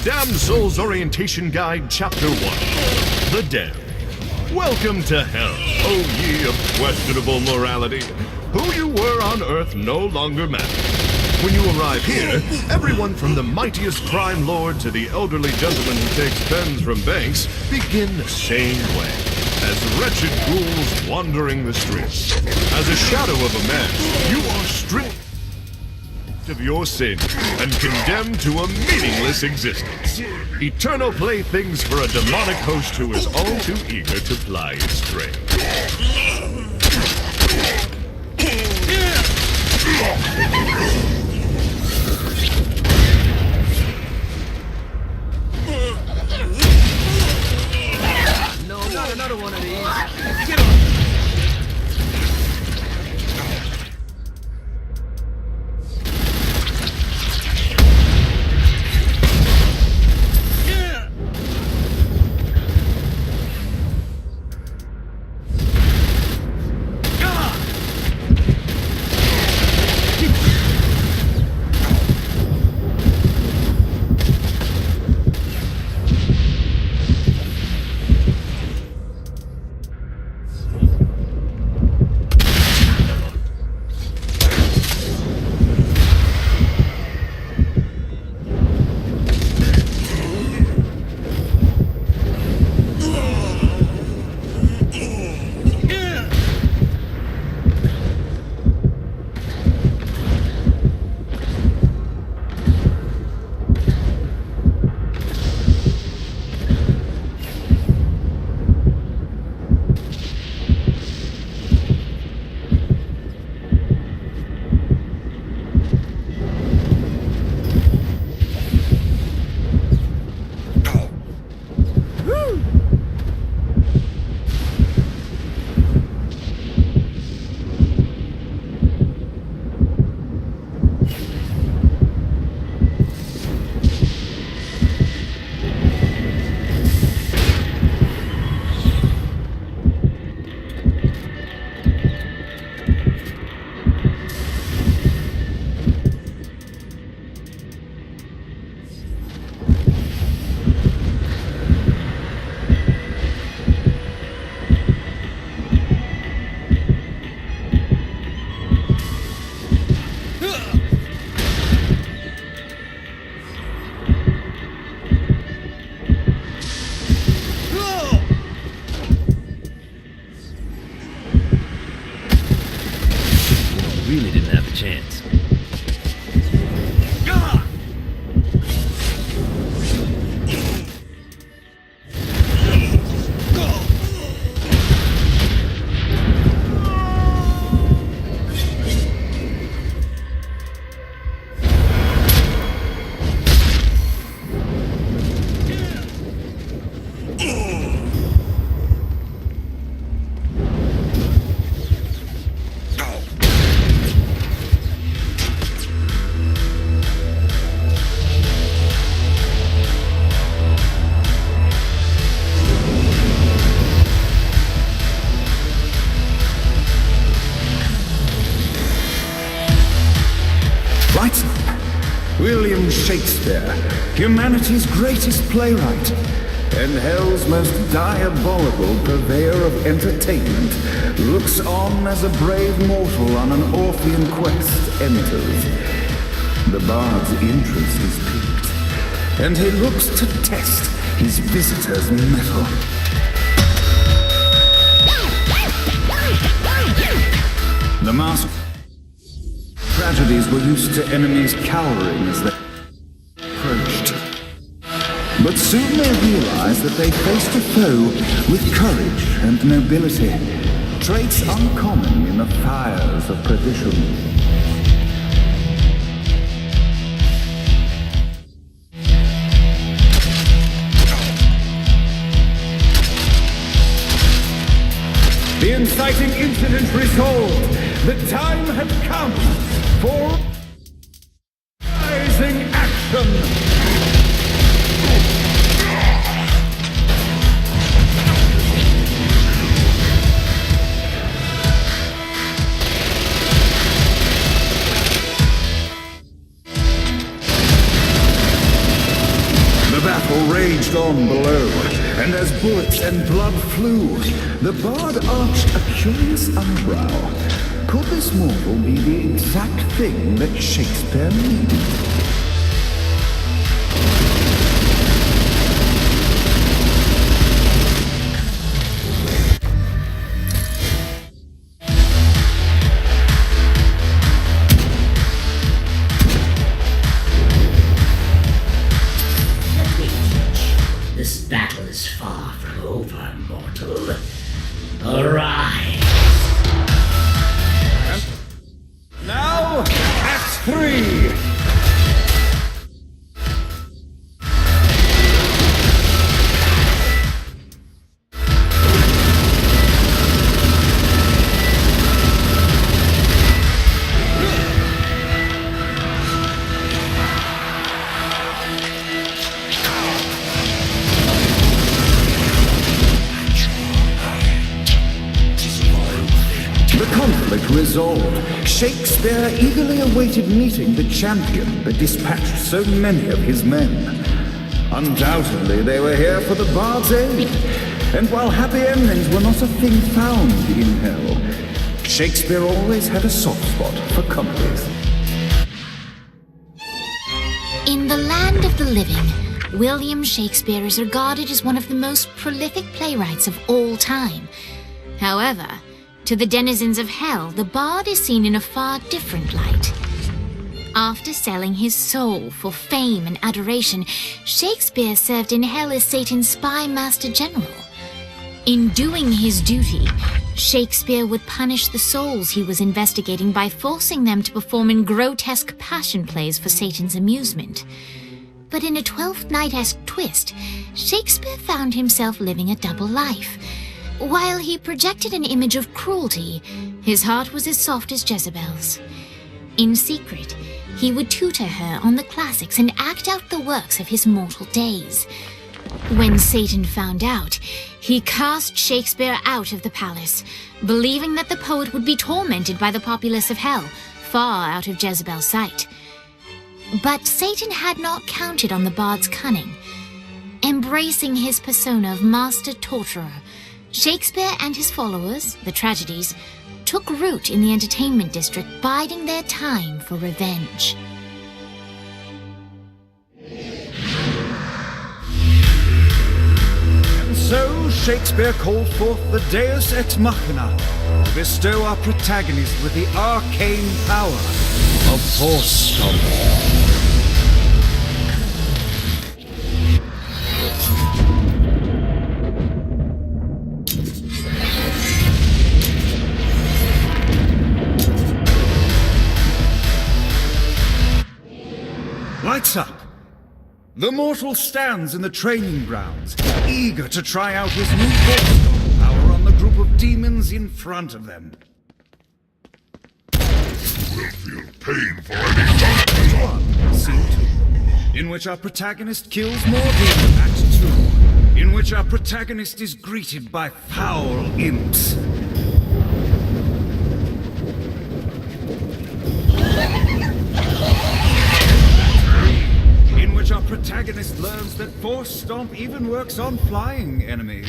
Damsel's Orientation Guide, Chapter 1. The Damned. Welcome to hell, O ye of questionable morality. Who you were on Earth no longer matters. When you arrive here, everyone from the mightiest crime lord to the elderly gentleman who takes pens from banks begin the same way, as wretched ghouls wandering the streets. As a shadow of a man, you are stripped of your sin and condemned to a meaningless existence. Eternal playthings for a demonic host who is all too eager to ply his trade. No, not another one of these. Get him! Really didn't have a chance. William Shakespeare, humanity's greatest playwright, and hell's most diabolical purveyor of entertainment, looks on as a brave mortal on an Orphean quest enters. The bard's interest is piqued, and he looks to test his visitor's mettle. The mask tragedies were used to enemies cowering as they approached. But soon they realized that they faced a foe with courage and nobility, traits uncommon in the fires of perdition. The inciting incident resolved. The time had come for rising action. bullets and blood flew, the bard arched a curious eyebrow. Could this mortal be the exact thing that Shakespeare needed? This battle is far from over, mortal. Arise! Now, Act 3! Resolved, Shakespeare eagerly awaited meeting the champion that dispatched so many of his men. Undoubtedly, they were here for the bard's aid, and while happy endings were not a thing found in hell, Shakespeare always had a soft spot for comedies. In the land of the living, William Shakespeare is regarded as one of the most prolific playwrights of all time. However, to the denizens of hell, the bard is seen in a far different light. After selling his soul for fame and adoration, Shakespeare served in hell as Satan's spy master general. In doing his duty, Shakespeare would punish the souls he was investigating by forcing them to perform in grotesque passion plays for Satan's amusement. But in a Twelfth Night-esque twist, Shakespeare found himself living a double life. While he projected an image of cruelty, his heart was as soft as Jezebel's. In secret, he would tutor her on the classics and act out the works of his mortal days. When Satan found out, he cast Shakespeare out of the palace, believing that the poet would be tormented by the populace of hell, far out of Jezebel's sight. But Satan had not counted on the bard's cunning. Embracing his persona of master torturer, Shakespeare and his followers, the tragedies, took root in the entertainment district, biding their time for revenge. And so Shakespeare called forth the Deus Ex Machina to bestow our protagonist with the arcane power of Force Stomp. Lights up! The mortal stands in the training grounds, eager to try out his new force power on the group of demons in front of them. You will feel pain for any time. Scene 2, in which our protagonist kills more demons. Act 2, in which our protagonist is greeted by foul imps. Our protagonist learns that Force Stomp even works on flying enemies,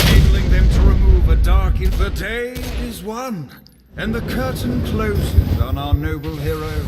enabling them to remove a dark in. The day is won, and the curtain closes on our noble hero.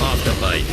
Off the bike.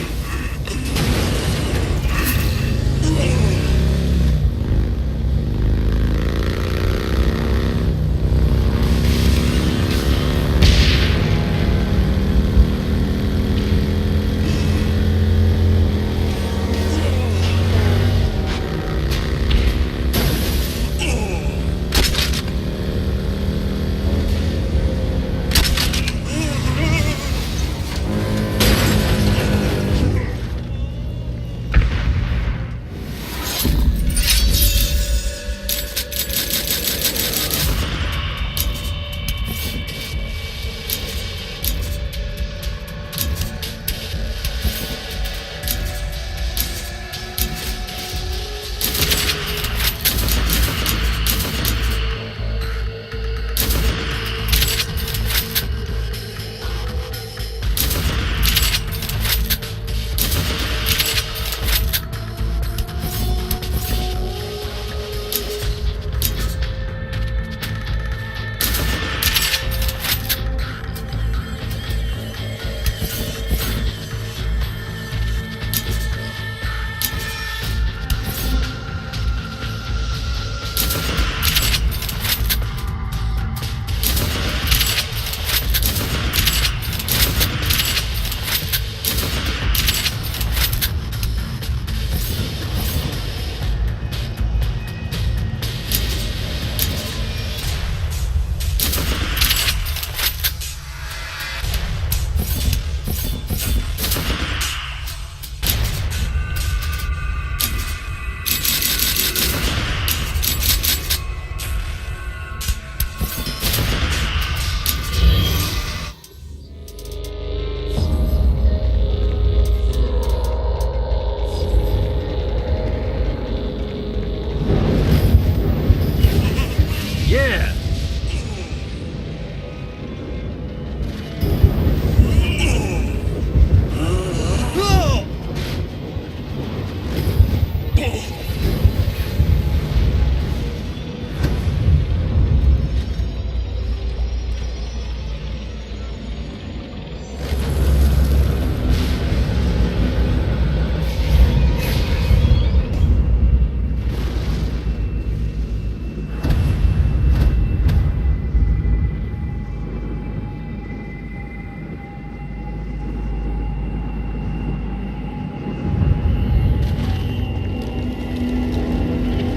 Yeah!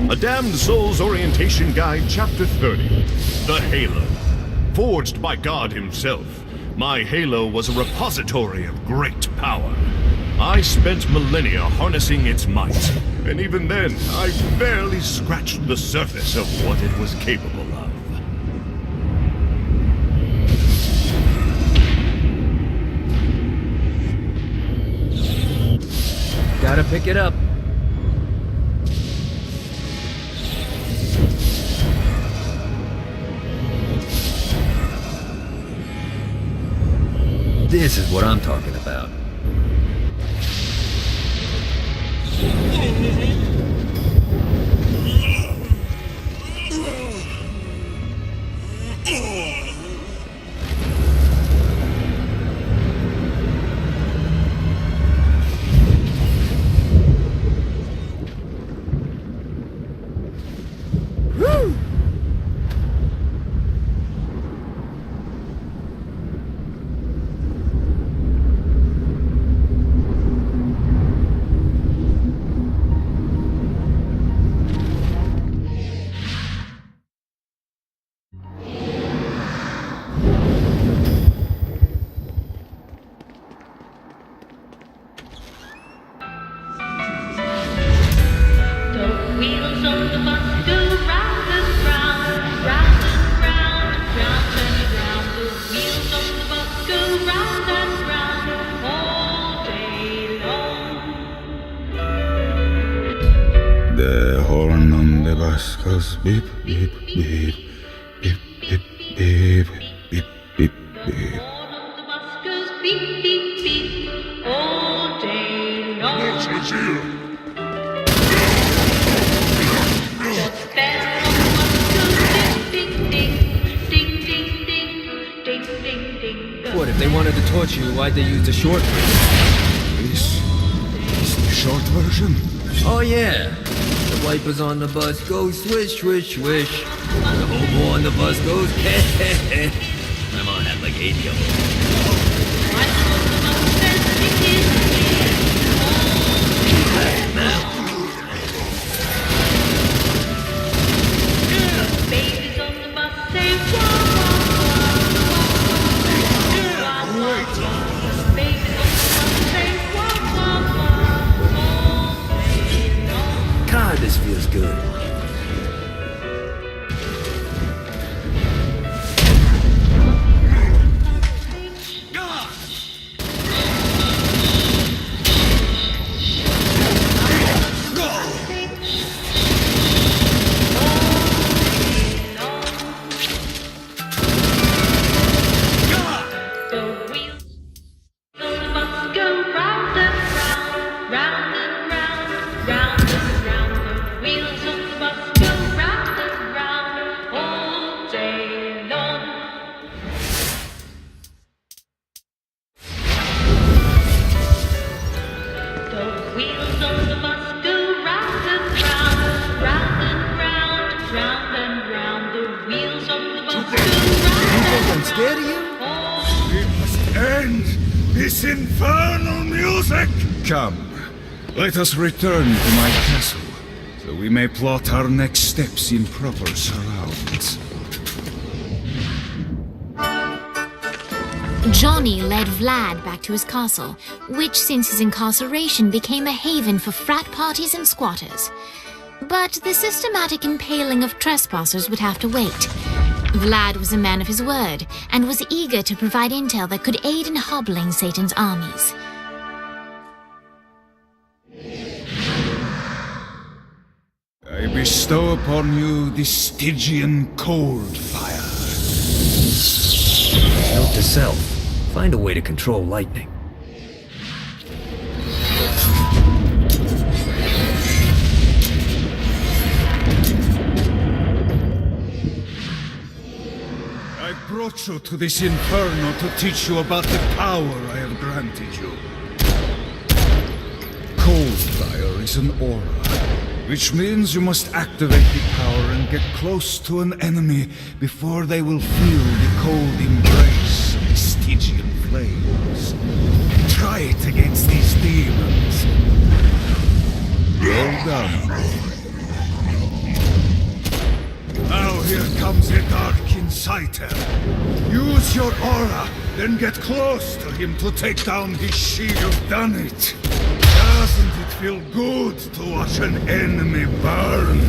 A Damned Soul's Orientation Guide, Chapter 30. The Halo. Forged by God himself, my Halo was a repository of great power. I spent millennia harnessing its might, and even then, I barely scratched the surface of what it was capable of. Gotta pick it up. This is what I'm talking about. Wheels on the bus go round and round, round and round, round and round. The wheels on the bus go round and round all day long. The Turn on the bus, 'cause beep, beep, beep, beep, beep, beep, beep, beep, beep. Horn of the bus goes beep, beep, beep, all day long. The bell on the bus goes ding, ding, ding, ding, ding, ding, ding, ding, ding. What, if they wanted to torture you, why'd they use the short version? This is the short version. Oh yeah. The wipers on the bus go swish, swish, swish. The hobo on the bus goes heh, heh, heh. My mom had like 80 of them. Driver on the bus says stick his head Now, all. Babies on the bus say wah, wah, wah, wah, wah, wah. Babies on the bus say wah, wah, wah, all day long. God, this feels good. The wheels on the bus go round and round, round and round, round and round. The wheels on the bus go round and round all day long. The wheels on the bus go round and round, round and round, round and round. The wheels on the bus go round I'm scared of you? We must end this infernal music! Come, let us return to my castle, so we may plot our next steps in proper surrounds. Johnny led Vlad back to his castle, which since his incarceration became a haven for frat parties and squatters. But the systematic impaling of trespassers would have to wait. Vlad was a man of his word, and was eager to provide intel that could aid in hobbling Satan's armies. I bestow upon you the Stygian cold fire. note to self. Find a way to control lightning. I brought you to this inferno to teach you about the power I have granted you. Cold fire is an aura, which means you must activate the power and get close to an enemy before they will feel the cold embrace of the Stygian flames. Try it against these demons. Well done. Now here comes a dark inciter. Use your aura, then get close to him to take down his shield. You've done it. Doesn't it feel good to watch an enemy burn?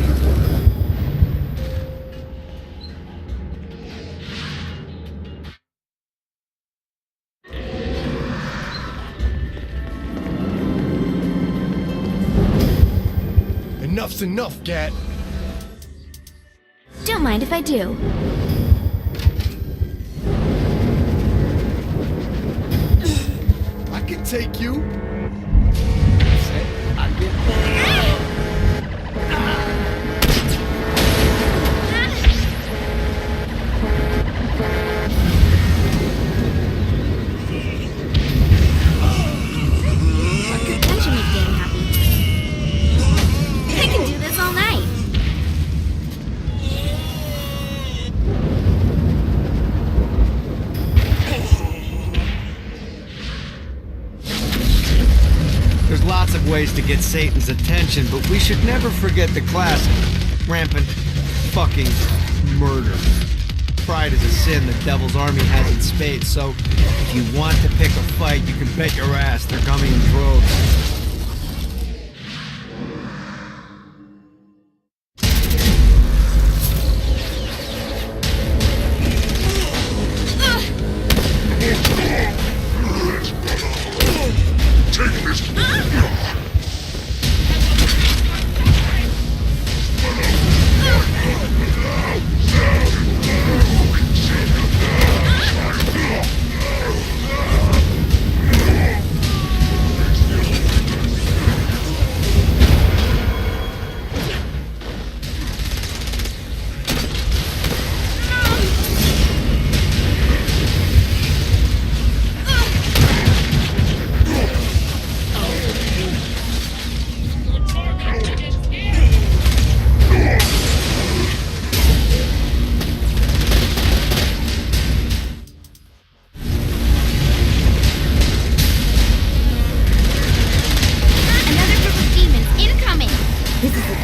Enough's enough, Gat. Don't mind if I do. I can take you. Attention is getting happy. I can do this all night. There's lots of ways to get Satan's attention, but we should never forget the classic rampant fucking murder. Pride is a sin the devil's army has in spades, so if you want to pick a fight, you can bet your ass they're coming in droves.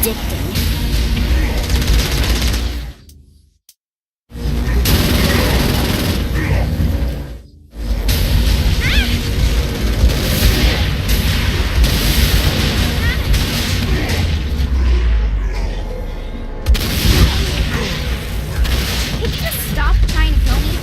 addicting. Can you just stop trying to kill me?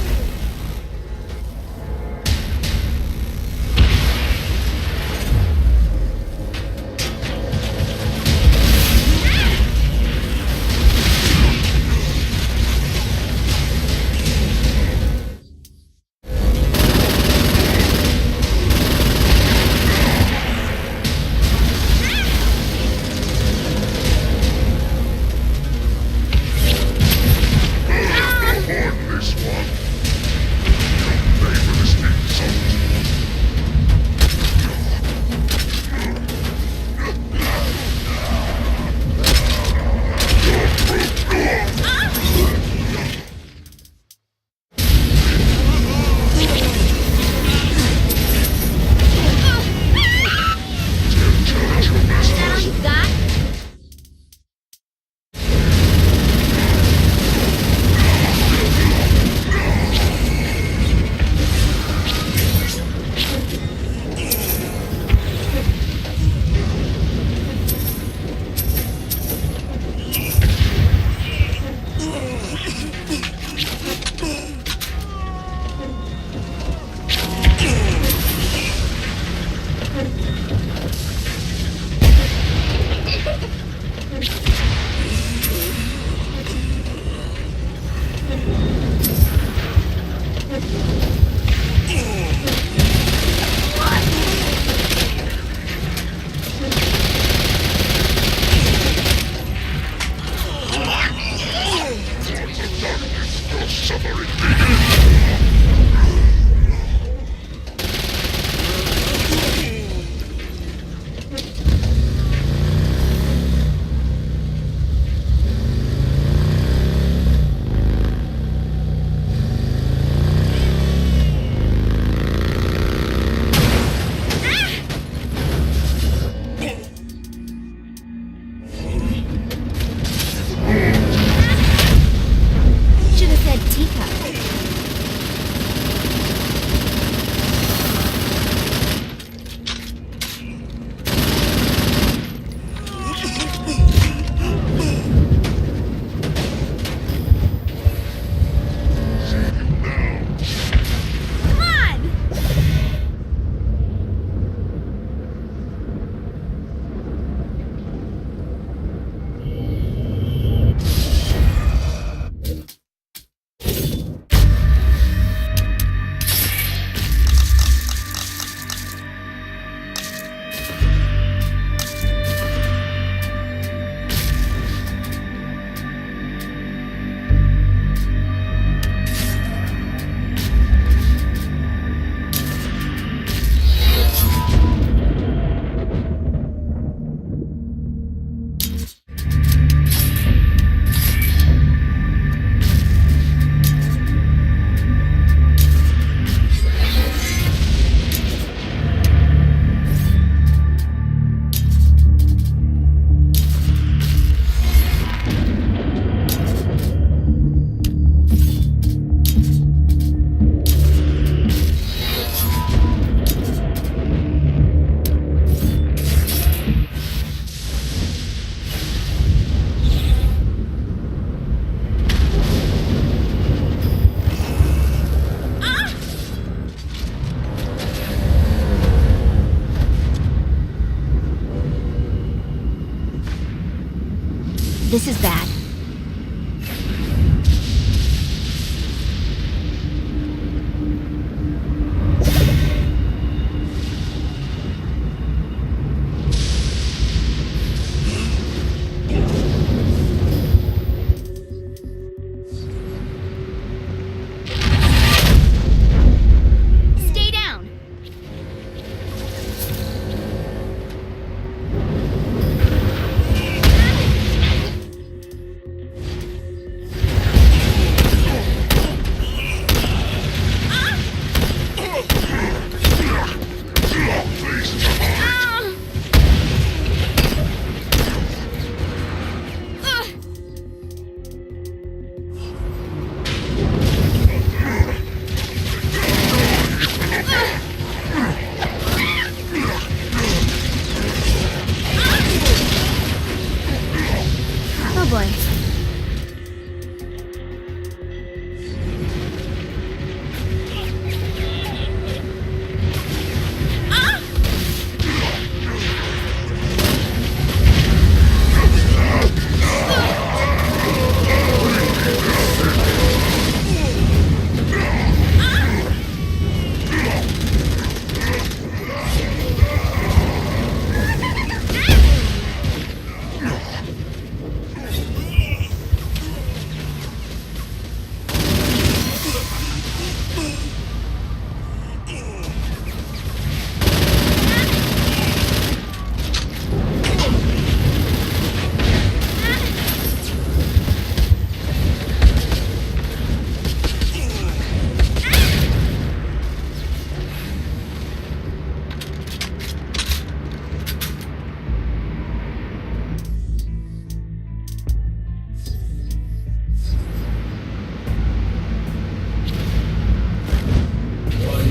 This is bad. Stay down. Oh boy.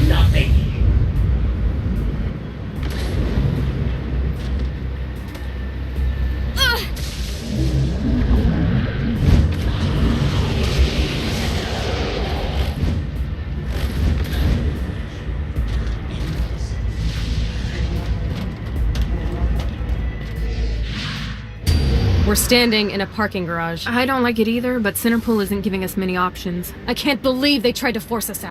Nothing. We're standing in a parking garage. I don't like it either, but Centerpool isn't giving us many options. I can't believe they tried to force us out.